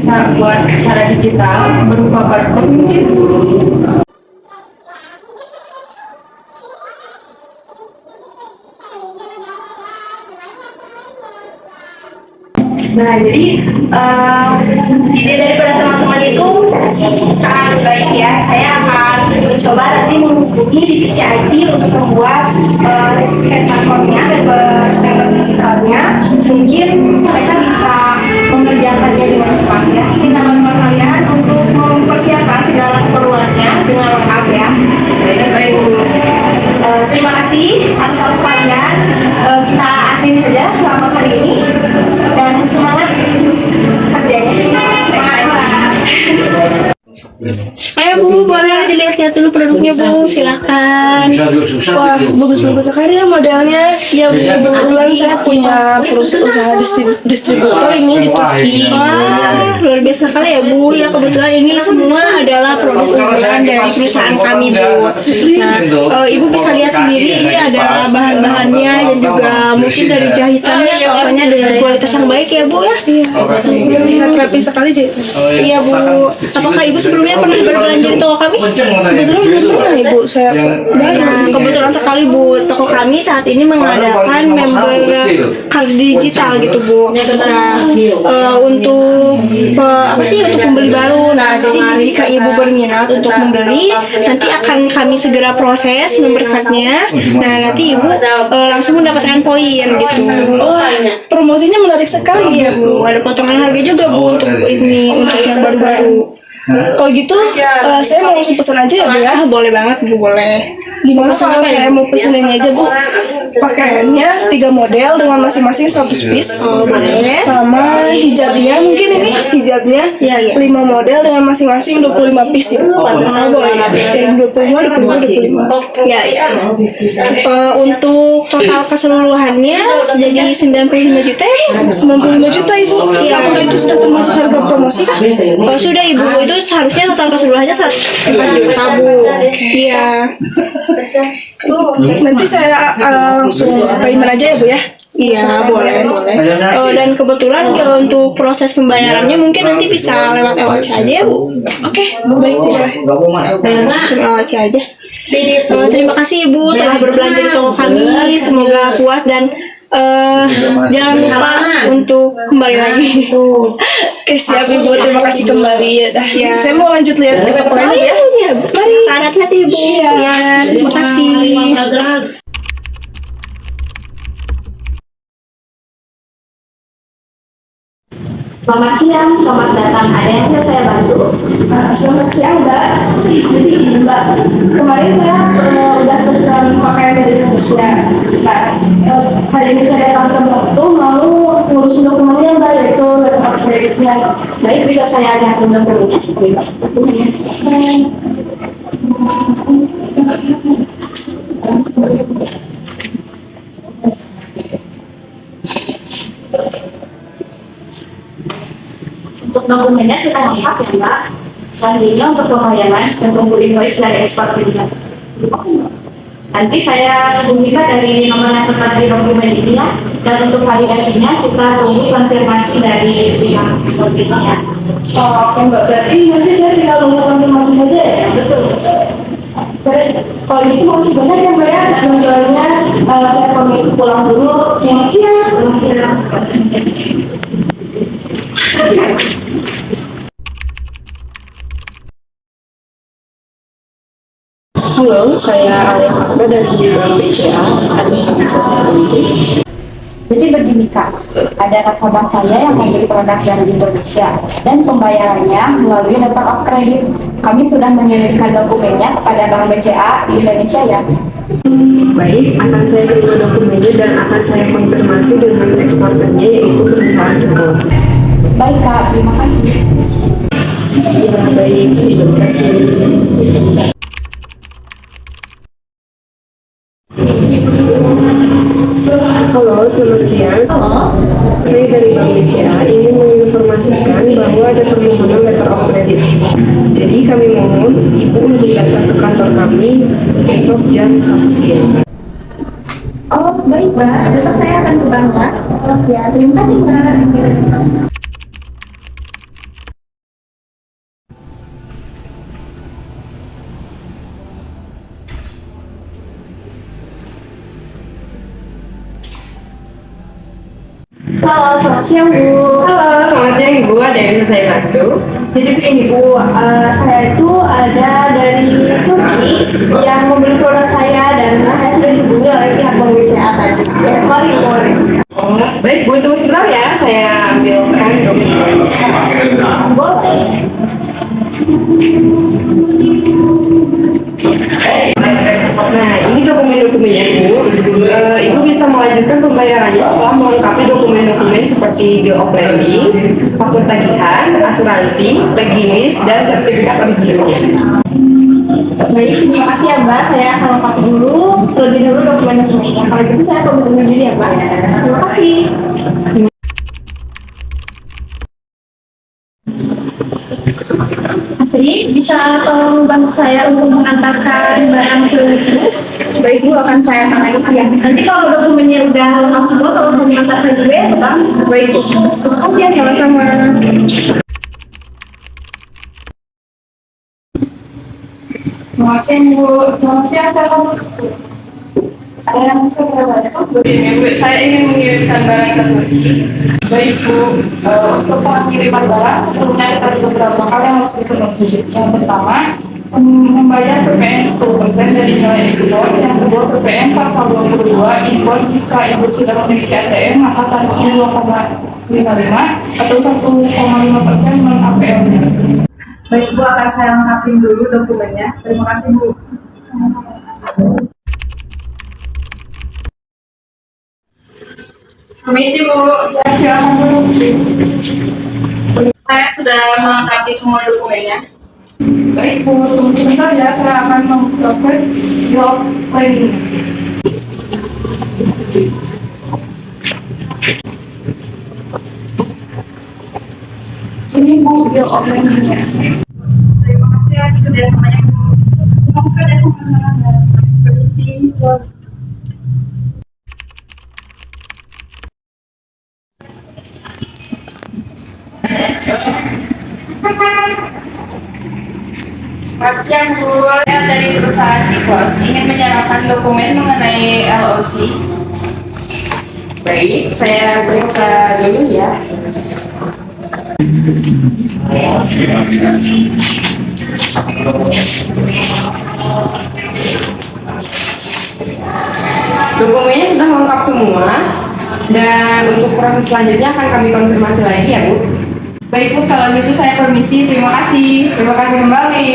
bisa buat secara digital berupa barcode mungkin. Nah, jadi ide daripada teman-teman itu sangat baik ya. Saya akan mencoba nanti menghubungi divisi IT untuk membuat platformnya, member digitalnya. Mungkin mereka bisa mengerjakannya dengan cepat ya. Kita bantu kalian untuk mempersiapkan segala keperluannya dengan lengkap ya. Baik Bu. Terima kasih atas waktu kalian. Kita akhiri saja rapat hari ini dan semangat untuk kerjanya. Ayo Bu, boleh dilihat-lihat dulu produknya Bu, silakan. Wah, bagus-bagus sekali ya modelnya. Ya Bu, Kebetulan saya punya usaha distributor ini di Turki. wah, luar biasa sekali ya Bu. Ya kebetulan ini semua adalah produk unggulan dari perusahaan kami Bu. Nah, Ibu bisa lihat sendiri ini adalah bahan-bahannya dan juga mungkin dari jahitannya atau apanya dengan kualitas yang baik ya Bu ya. Terlihat rapi sekali jahitannya. Iya Bu. Apakah Ibu sebelumnya pernah berbelanja di toko kami? Kebetulan belum pernah Ibu saya Nah, kebetulan sekali Bu, toko kami saat ini mengadakan member card digital gitu Bu. Nah, untuk untuk pembeli baru. Nah, jadi jika Ibu berminat untuk membeli, nanti akan kami segera proses member cardnya. Nah, nanti Ibu langsung mendapatkan poin gitu. Wah, promosinya menarik sekali Iya Bu, ada potongan harga juga Bu untuk ini, untuk yang baru-baru. Kalau gitu, saya mau langsung pesan aja ya Bu ya. Boleh banget Bu, boleh. Gimana kalau saya mau pesen ini aja Bu? Pakaiannya 3 model dengan masing-masing 100 piece. Boleh. Sama hijabnya, mungkin ini hijabnya Iya, iya. 5 model dengan masing-masing 25 piece ya. Boleh. Yang 25. Ya, ya. Untuk total keseluruhannya jadi 95 juta ya Bu? 95 juta Ibu. Iya. Apakah itu sudah termasuk harga promosi kah? Oh sudah Ibu, itu seharusnya total keseluruhannya 104 juta Bu. Iya. Nanti saya langsung payment aja ya Bu ya. Iya, boleh. Dan kebetulan untuk proses pembayarannya mungkin nanti bisa lewat LOC aja ya Bu. Oke, baik Bu. LOC aja. Terima kasih Ibu telah berbelanja di toko kami. Semoga puas dan jangan lupa untuk kembali lagi. Oke, siap Ibu. Terima kasih kembali ya. Dah. Ya. Saya mau lanjut lihat di toko lagi ya. Iya, mari. Hati-hati Ibu. Ya, terima kasih. Selamat siang, selamat datang. Ada yang bisa saya bantu? Selamat siang Mbak. Jadi Mbak, kemarin saya udah pesan pakaian dari Indonesia. Nah, hari ini saya datang ke Mbak tuh mau ngurus dokumennya Mbak, yaitu letter of credit-nya. Baik, bisa saya lihat dokumennya? Untuk dokumennya sudah lengkap ya Mbak. Selanjutnya untuk pembayaran dan tunggu invoice dari ekspor juga. Nanti saya hubungi dari nomor yang tertera di dokumen ini ya. Dan untuk validasinya kita tunggu konfirmasi dari pihak ekspor ini ya. Oh, oke Mbak, berarti nanti saya tinggal nunggu konfirmasi saja ya? Betul. Baik, kalau gitu makasih banyak ya Mbak ya atas bantuannya. Saya pamit pulang dulu. Selamat siang. Selamat siang. Halo, saya Alia Fakra dari Bank BCA. Ada yang bisa saya bantu? Jadi begini Kak, ada nasabah saya yang membeli produk dari Indonesia dan pembayarannya melalui letter of credit. Kami sudah mengirimkan dokumennya kepada Bank BCA di Indonesia ya. Baik, akan saya terima dokumennya dan akan saya konfirmasi dengan eksporternya yaitu perusahaan Google. Baik Kak, terima kasih. Ya, baik, terima kasih. Halo, selamat siang. Halo, Saya dari Bank BCA ingin menginformasikan bahwa ada permohonan letter of credit. Jadi kami mohon Ibu untuk datang ke kantor kami besok jam 1 siang. oh baik Mbak, besok saya akan ke Bank Mbak. Ya, terima kasih Mbak. Halo, selamat siang Bu. Halo, selamat siang Ibu. Ada yang bisa saya bantu? Jadi begini Bu, saya itu ada dari Turki yang membeli produk saya dan saya sudah dihubungi oleh pihak Bank BCA tadi. Ya, mari. Oh, baik Bu, tunggu sebentar ya. Saya ambilkan dokumennya. Boleh. Nah, ini dokumen-dokumennya Bu. Ibu bisa melanjutkan pembayarannya setelah melengkapi dokumen-dokumen seperti bill of lading, faktur tagihan, asuransi, peggynis, dan sertifikat originalnya. Baik, terima kasih ya Mbak. Saya akan lengkapi dulu terlebih dahulu dokumen-dokumennya. Kalau gitu saya akan menunggu diri ya Mbak. Terima kasih. Mas Pri, bisa tolong bantu saya untuk mengantarkan barang ke Ibu? Baik Bu, akan saya tangani ya. Nanti kalau dokumennya udah lengkap semua, tolong mengantarkan juga ya Bang. Baik Bu. Terima kasih ya, Sama-sama. Selamat siang Bu. Selamat siang, ada yang bisa saya bantu? Begini Bu, saya ingin mengirimkan barang ke Turki. Baik Bu, untuk pengiriman barang sebelumnya ada beberapa hal yang harus dipenuhi. Yang pertama, membayar PPN 10% dari nilai ekspor. Yang kedua, PPN pasal 22 impor jika Ibu sudah memiliki ATM maka tarifnya 2,55 atau 1,5% non APL-nya. Baik Bu, akan saya lengkapin dulu dokumennya. Terima kasih Bu. Permisi Bu, saya sudah melengkapi semua dokumennya. Baik Bu, tunggu sebentar ya, saya akan memproses bill lading. Ini Bu, bill of lading-nya. Terima kasih ya, itu dari namanya. Terima kasih dari kemana-mana. Permisi. Selamat siang Bu, saya dari perusahaan T-Pods ingin menyerahkan dokumen mengenai LOC. Baik, saya periksa dulu ya. Dokumennya sudah lengkap semua, dan untuk proses selanjutnya akan kami konfirmasi lagi ya Bu. Baik Bu, kalau gitu saya permisi, terima kasih. Terima kasih kembali.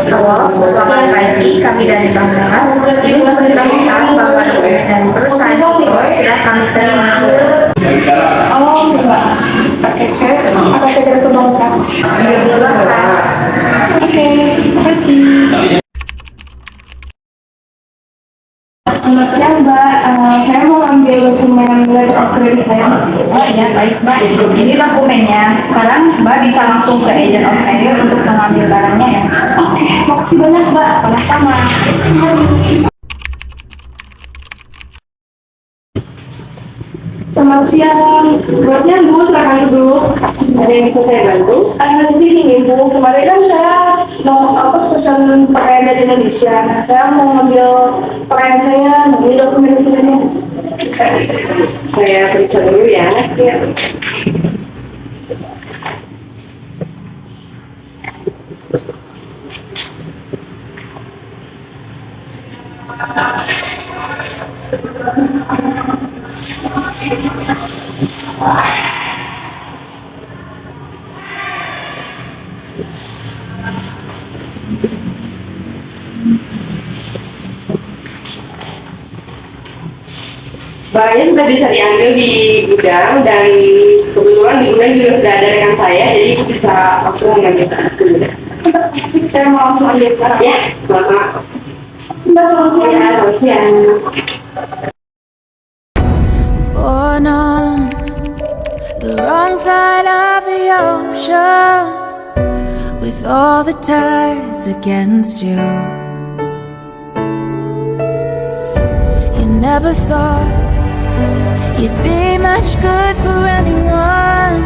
Halo, selamat pagi. Kami dari Tangerang. Ibu sudah mengetahui bahwa dokumen dari perusahaan itu sudah kami terima. Oh, enggak. Oke, saya akan segera ke bank sekarang. Oke, terima kasih. Selamat siang Mbak, saya mau ambil dokumen letter of credit saya. Oh iya, baik Mbak. Ini dokumennya. Sekarang Mbak bisa langsung ke agent of credit untuk mengambil barangnya ya. Oke, makasih banyak Mbak. Sama-sama. Selamat siang. Selamat siang Bu, silakan duduk. Ada yang bisa saya bantu? Jadi gini Bu, kemarin kan saya mau pesan pakaian dari Indonesia. Nah, saya mau ngambil pakaian saya, ngambil dokumen-dokumennya. Saya periksa dulu ya. Iya. Barangnya sudah bisa diambil di gudang, dan kebetulan di gudang juga sudah ada rekan saya, jadi Ibu bisa langsung mengambil dulu. Saya mau langsung ambil sekarang. Ya, sama-sama. Mbak, selamat siang. Ya, selamat siang. Born on the wrong side of the ocean, with all the tides against you. You never thought you'd be much good for anyone,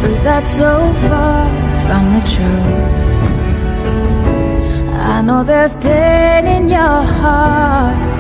but that's so far from the truth. know there's pain in your heart.